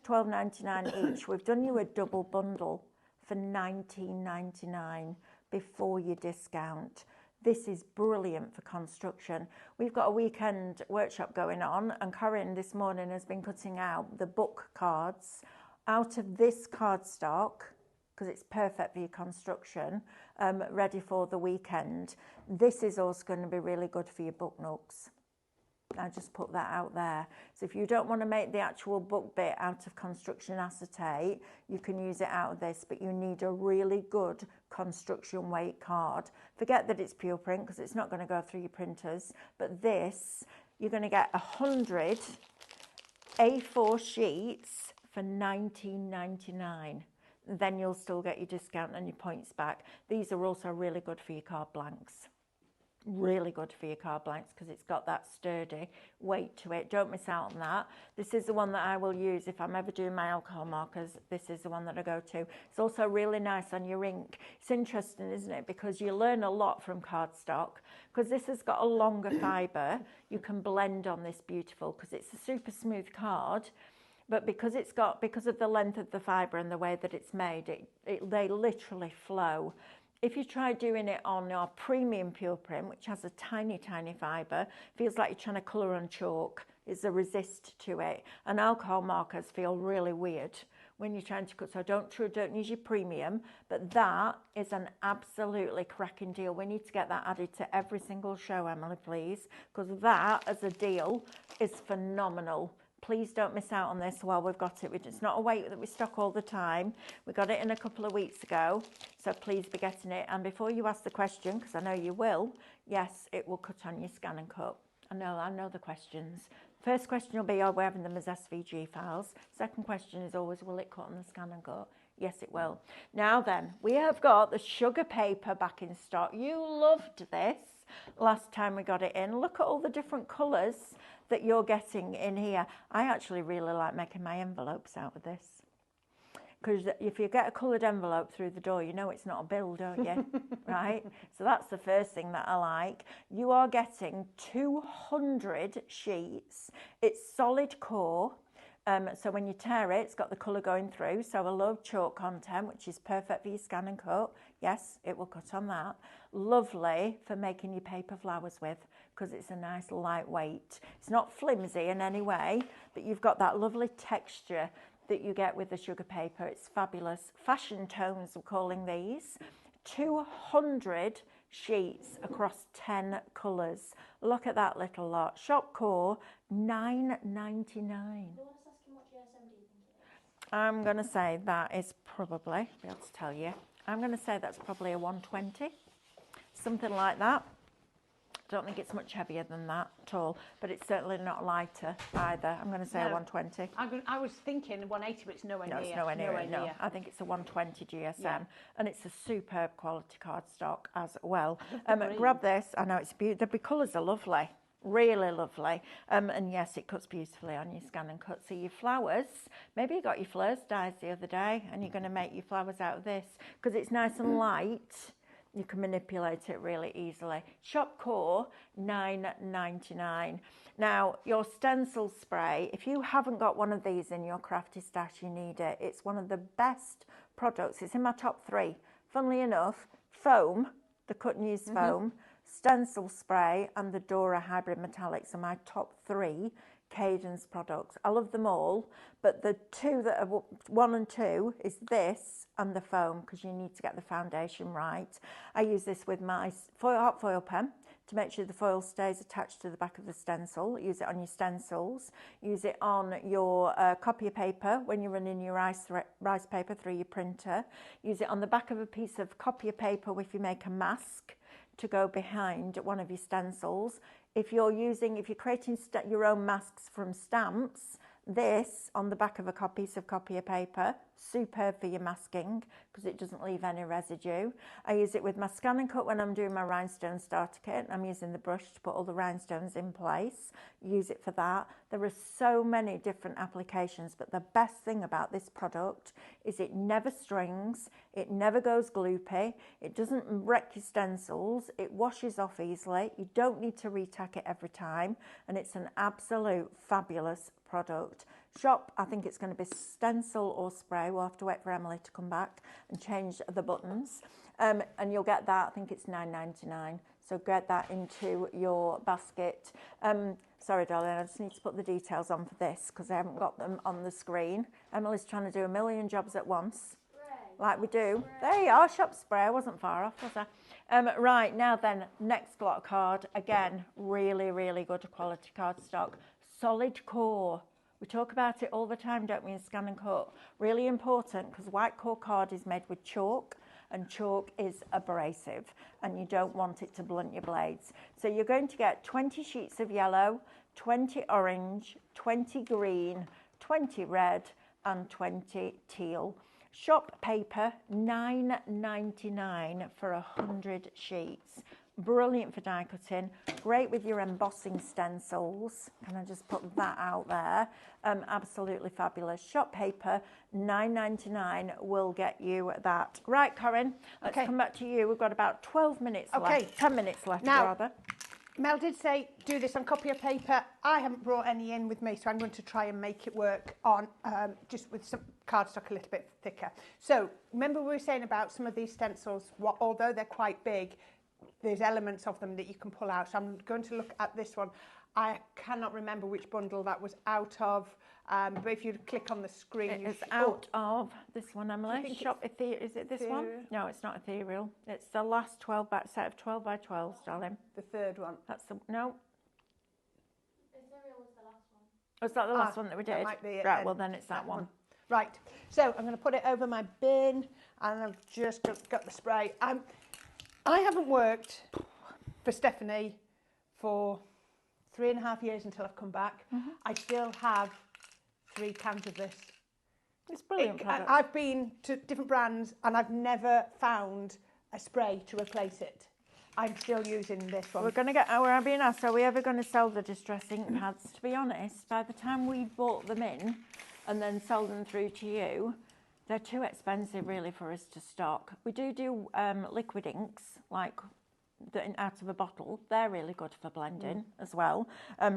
$12.99 each. We've done you a double bundle for $19.99 before your discount. This is brilliant for construction. We've got a weekend workshop going on, and Corinne this morning has been cutting out the book cards out of this cardstock because it's perfect for your construction, ready for the weekend. This is also going to be really good for your book nooks. I just put that out there. So if you don't want to make the actual book bit out of construction acetate, you can use it out of this, but you need a really good construction weight card. Forget that it's pure print because it's not going to go through your printers, but this, you're going to get 100 A4 sheets for $19.99. Then you'll still get your discount and your points back. These are also really good for your card blanks. really good for your card blanks because it's got that sturdy weight to it. Don't miss out on that. This is the one that I will use if I'm ever doing my alcohol markers. This is the one that I go to. It's also really nice on your ink. It's interesting, isn't it? Because you learn a lot from cardstock because this has got a longer fibre. You can blend on this beautiful because it's a super smooth card. But because of the length of the fibre and the way that it's made, they literally flow. If you try doing it on our premium pure print, which has a tiny, tiny fibre, feels like you're trying to colour on chalk. There's a resist to it. And alcohol markers feel really weird when you're trying to cut. So don't use your premium, but that is an absolutely cracking deal. We need to get that added to every single show, Emily, please, because that as a deal is phenomenal. Please don't miss out on this while we've got it. It's not a weight that we stock all the time. We got it in a couple of weeks ago, so please be getting it. And before you ask the question, because I know you will, yes, it will cut on your scan and cut. I know the questions. First question will be, are we having them as SVG files? Second question is always, will it cut on the scan and cut? Yes, it will. Now then, we have got the sugar paper back in stock. You loved this last time we got it in. Look at all the different colours that you're getting in here. I actually really like making my envelopes out of this. Because if you get a coloured envelope through the door, you know it's not a bill, don't you? Right? So that's the first thing that I like. You are getting 200 sheets. It's solid core. So when you tear it, it's got the colour going through. So a low chalk content, which is perfect for your scan and cut. Yes, it will cut on that. Lovely for making your paper flowers with because it's a nice lightweight. It's not flimsy in any way, but you've got that lovely texture that you get with the sugar paper. It's fabulous. Fashion tones, we're calling these. 200 sheets across 10 colours. Look at that little lot. Shop core, $9.99. I'm going to say that is probably, be able to tell you, I'm going to say that's probably a 120, something like that. Don't think it's much heavier than that at all, but it's certainly not lighter either. I'm going to say a 120. I was thinking 180, but it's nowhere near. No, it's nowhere near it, no. I think it's a 120 GSM, and it's a superb quality cardstock as well. Grab this. I know it's beautiful. The colours are lovely. Really lovely. And yes, it cuts beautifully on your scan and cut. So your flowers, maybe you got your fleurs dyes the other day and you're going to make your flowers out of this because it's nice and light. You can manipulate it really easily. Shop core, $9.99. Now, your stencil spray, if you haven't got one of these in your crafty stash, you need it. It's one of the best products. It's in my top 3. Funnily enough, foam, the cut and use foam, stencil spray and the Dora hybrid metallics are my top 3 Cadence products. I love them all, but the 2 that are 1 and 2 is this and the foam because you need to get the foundation right. I use this with my hot foil pen to make sure the foil stays attached to the back of the stencil. Use it on your stencils. Use it on your copier paper when you're running your rice paper through your printer. Use it on the back of a piece of copier paper if you make a mask to go behind one of your stencils. If you're creating your own masks from stamps, this on the back of a piece of copier paper, superb for your masking because it doesn't leave any residue. I use it with my scan and cut when I'm doing my rhinestone starter kit. I'm using the brush to put all the rhinestones in place. Use it for that. There are so many different applications, but the best thing about this product is it never strings, it never goes gloopy, it doesn't wreck your stencils, it washes off easily, you don't need to retack it every time, and it's an absolute fabulous product. Shop, I think it's going to be stencil or spray. We'll have to wait for Emily to come back and change the buttons. And you'll get that, I think it's $9.99. So get that into your basket. Sorry, darling, I just need to put the details on for this because I haven't got them on the screen. Emily's trying to do a million jobs at once, like we do. There you are, shop spray. I wasn't far off, was I? Right, now then, next block card. Again, really, really good quality cardstock. Solid core. We talk about it all the time, don't we, in scan and cut. Really important because white core card is made with chalk and chalk is abrasive and you don't want it to blunt your blades. So you're going to get 20 sheets of yellow, 20 orange, 20 green, 20 red and 20 teal. Shop paper, $9.99 for 100 sheets. brilliant for die cutting, great with your embossing stencils. Can I just put that out there? Absolutely fabulous. Shop paper, $9.99 will get you that. Right, Corinne, let's come back to you. We've got about 12 minutes left, 10 minutes left now, rather. Mel did say do this on copy of paper. I haven't brought any in with me, so I'm going to try and make it work on just with some cardstock a little bit thicker. So remember we were saying about some of these stencils, although they're quite big, there's elements of them that you can pull out. So I'm going to look at this one. I cannot remember which bundle that was out of, but if you click on the screen... It's out of this one, Emily. Shop is it this one? No, it's not ethereal. It's the last 12 set of 12 by 12s, darling. The third one. That's the... No. Ethereal was the last one. Was that the last one that we did? That might be it right, then. well then it's that one. Right, so I'm going to put it over my bin, and I've just got the spray. I haven't worked for Stephanie for 3.5 years until I've come back. I still have 3 cans of this. It's brilliant product. I've been to different brands and I've never found a spray to replace it. I'm still using this one. We're going to get, we're being asked, are we ever going to sell the distress ink pads? To be honest, by the time we bought them in and then sell them through to you, they're too expensive really for us to stock. We do liquid inks, like out of a bottle. They're really good for blending as well.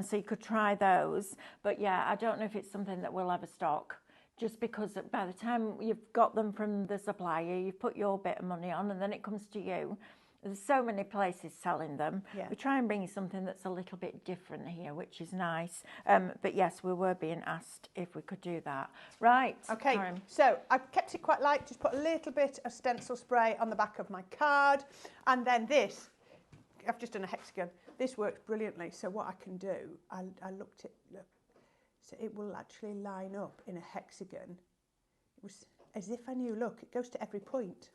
So you could try those. But yeah, I don't know if it's something that we'll ever stock. Just because by the time you've got them from the supplier, you've put your bit of money on and then it comes to you. There's so many places selling them. Yeah. We try and bring you something that's a little bit different here, which is nice. But yes, we were being asked if we could do that. Right. Okay, Karen. So I've kept it quite light. Just put a little bit of stencil spray on the back of my card. And then this, I've just done a hexagon. This works brilliantly. So what I can do, I looked at, look, so it will actually line up in a hexagon. It was as if I knew, look, it goes to every point.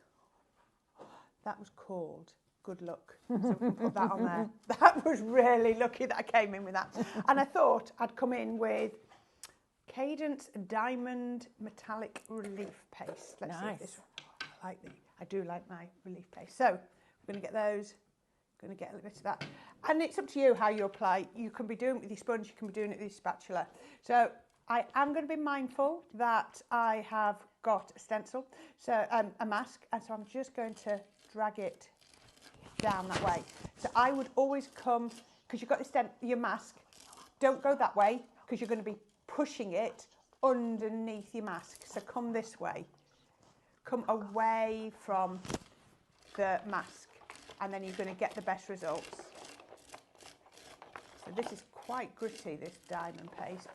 That was called good luck. So we can put that on there. That was really lucky that I came in with that. And I thought I'd come in with Cadence Diamond Metallic Relief Paste. Let's see if this one. I like these. I do like my relief paste. So we're going to get those. Going to get a little bit of that. And it's up to you how you apply. You can be doing it with your sponge. You can be doing it with your spatula. So I am going to be mindful that I have got a stencil, so a mask, and so I'm just going to drag it down that way. So I would always come, because you've got your mask, don't go that way, because you're going to be pushing it underneath your mask. So come this way, come away from the mask, and then you're going to get the best results. So this is quite gritty, this diamond paste,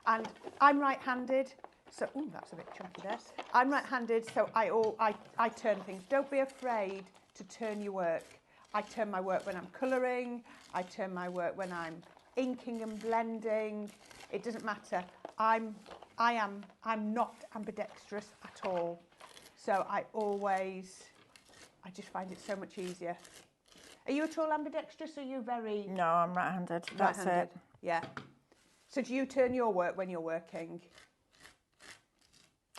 and I'm right-handed, so that's a bit chunky there. I'm right-handed, so I turn things. Don't be afraid to turn your work. I turn my work when I'm colouring. I turn my work when I'm inking and blending. It doesn't matter. I'm not ambidextrous at all. So I just find it so much easier. Are you at all ambidextrous? Or are you very... No, I'm right-handed. That's it. Yeah. So do you turn your work when you're working?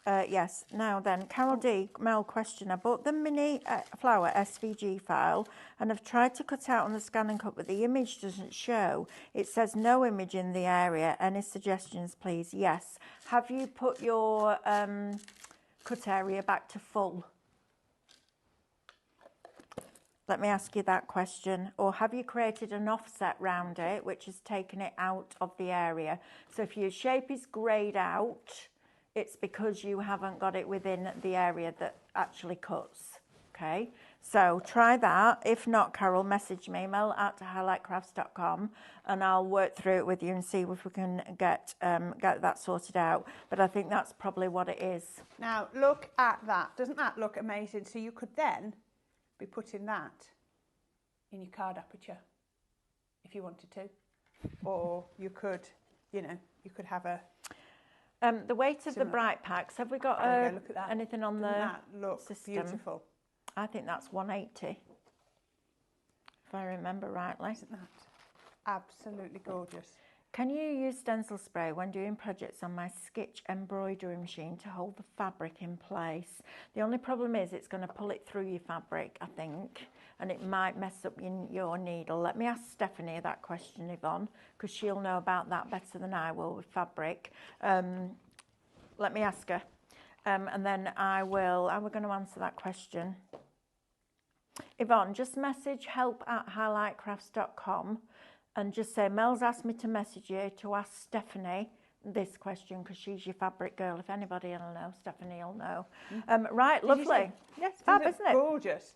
Yes. Now then, Carol D. Mel question. I bought the mini flower SVG file and I've tried to cut out on the scan and cut, but the image doesn't show. It says no image in the area. Any suggestions, please? Yes. Have you put your cut area back to full? Let me ask you that question. Or have you created an offset round it, which has taken it out of the area? So if your shape is greyed out, it's because you haven't got it within the area that actually cuts, okay? So try that. If not, Carol, message me, mel@highlightcrafts.com, and I'll work through it with you and see if we can get that sorted out. But I think that's probably what it is. Now, look at that. Doesn't that look amazing? So you could then be putting that in your card aperture if you wanted to. Or you could, you could have a... the weight of the bright packs, have we got look at that. anything on that look system? Beautiful. I think that's 180, if I remember rightly. Isn't that absolutely gorgeous? Can you use stencil spray when doing projects on my Skitch embroidery machine to hold the fabric in place? The only problem is it's going to pull it through your fabric, I think, and it might mess up your needle. Let me ask Stephanie that question, Yvonne, because she'll know about that better than I will with fabric. Let me ask her, and then I will. We're going to answer that question. Yvonne, just message help@highlightcrafts.com and just say, Mel's asked me to message you to ask Stephanie this question because she's your fabric girl. If anybody will know, Stephanie will know. Right, lovely. Yes, fab, isn't it? Gorgeous.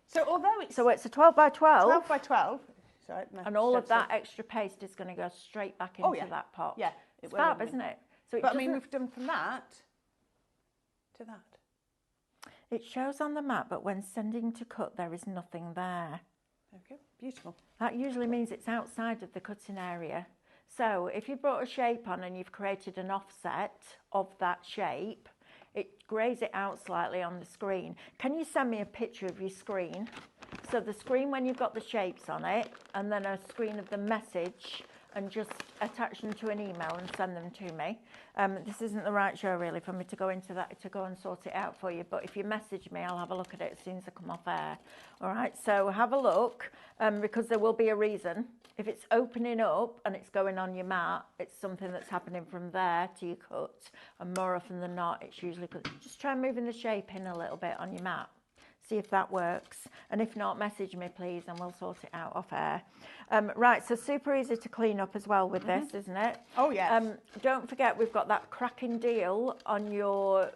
So although it's... So it's a 12 by 12. 12 by 12. Sorry, And all of that extra paste is going to go straight back into that pot. Yeah. It's fab, isn't it? So but I mean, we've done from that to that. It shows on the mat, but when sending to cut, there is nothing there. Okay, beautiful. That usually means it's outside of the cutting area. So if you brought a shape on and you've created an offset of that shape, it grays it out slightly on the screen. Can you send me a picture of your screen? So the screen when you've got the shapes on it, and then a screen of the message, and just attach them to an email and send them to me. This isn't the right show really for me to go into that, to go and sort it out for you, but if you message me, I'll have a look at it as soon as I come off air. All right, so have a look, because there will be a reason. If it's opening up and it's going on your mat, it's something that's happening from there to your cut, and more often than not, it's usually good. Just try moving the shape in a little bit on your mat. See if that works, and if not, message me please and we'll sort it out off air. Right, so super easy to clean up as well with this, isn't it? Oh yeah. Don't forget we've got that cracking deal on your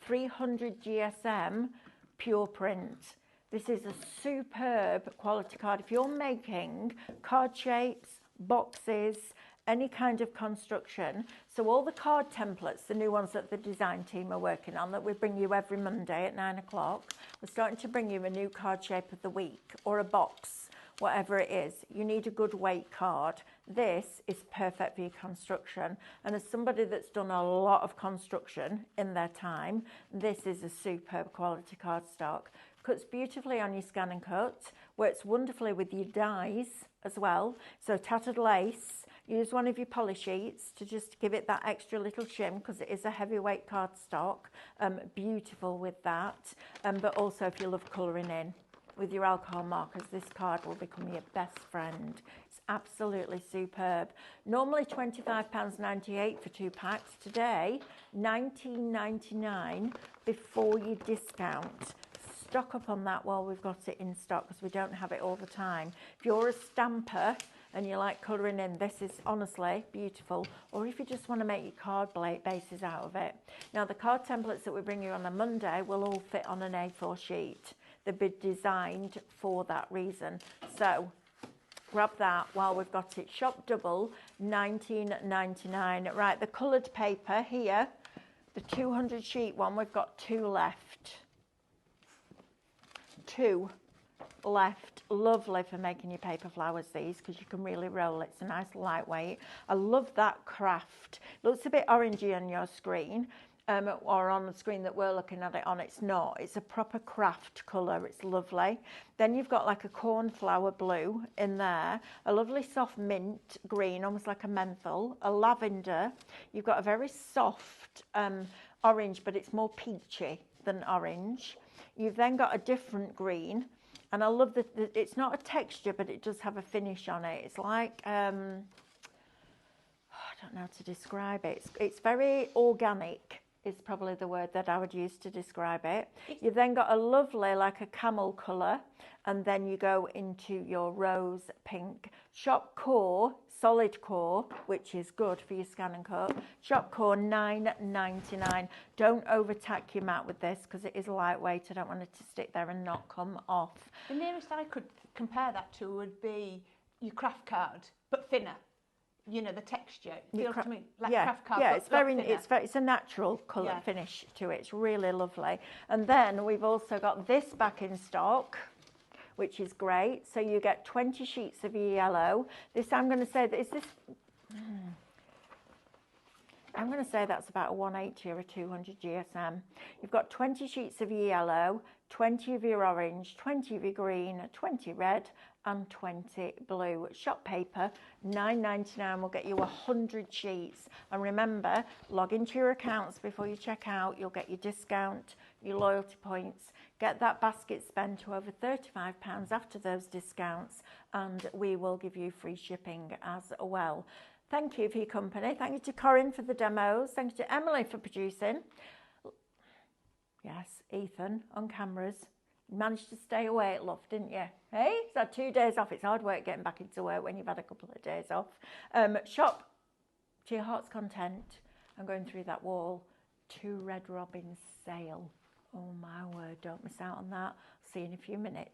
300 GSM pure print. This is a superb quality card. If you're making card shapes, boxes, any kind of construction, so all the card templates, the new ones that the design team are working on, that we bring you every Monday at 9 o'clock, we're starting to bring you a new card shape of the week, or a box, whatever it is. You need a good weight card. This is perfect for your construction, and as somebody that's done a lot of construction in their time, this is a superb quality cardstock. Cuts beautifully on your scan and cut, works wonderfully with your dies as well. So tattered lace, use one of your poly sheets to just give it that extra little shim because it is a heavyweight cardstock. Beautiful with that. But also if you love colouring in with your alcohol markers, this card will become your best friend. It's absolutely superb. Normally £25.98 for 2 packs. Today, £19.99 before your discount. Stock up on that while we've got it in stock because we don't have it all the time. If you're a stamper and you like colouring in, this is honestly beautiful. Or if you just want to make your card bases out of it. Now the card templates that we bring you on a Monday will all fit on an A4 sheet. They've been designed for that reason. So grab that while we've got it. Shop double, £19.99. Right, the coloured paper here, the 200 sheet one, we've got 2 left. 2 left. Lovely for making your paper flowers, these, because you can really roll it. It's a nice lightweight. I love that craft. Looks a bit orangey on your screen, or on the screen that we're looking at it on. It's not. It's a proper craft colour. It's lovely. Then you've got like a cornflower blue in there, a lovely soft mint green, almost like a menthol, a lavender. You've got a very soft orange, but it's more peachy than orange. You've then got a different green, and I love that it's not a texture, but it does have a finish on it. It's like, I don't know how to describe it. It's very organic is probably the word that I would use to describe it. You've then got a lovely, like a camel colour, and then you go into your rose pink. Shop Core, solid core, which is good for your scan and cut. Shop Core, £9.99. Don't overtack your mat with this because it is lightweight. I don't want it to stick there and not come off. The nearest I could compare that to would be your craft card, but thinner. You know, the texture. It feels to me like craft card. Yeah, but it's a natural colour finish to it. It's really lovely. And then we've also got this back in stock, which is great. So you get 20 sheets of your yellow. This, I'm going to say, that is this, I'm going to say that's about a 180 or a 200 GSM. You've got 20 sheets of your yellow, 20 of your orange, 20 of your green, 20 red, and 20 blue. Shop paper, $9.99 will get you 100 sheets. And remember, log into your accounts before you check out. You'll get your discount, your loyalty points. Get that basket spent to over £35 after those discounts, and we will give you free shipping as well. Thank you for your company. Thank you to Corinne for the demos. Thank you to Emily for producing. Yes, Ethan on cameras. You managed to stay away at Love, didn't you? Hey, it's had 2 days off. It's hard work getting back into work when you've had a couple of days off. Shop to your heart's content. I'm going through that wall. 2 Red Robins sale. Oh my word, don't miss out on that. See you in a few minutes.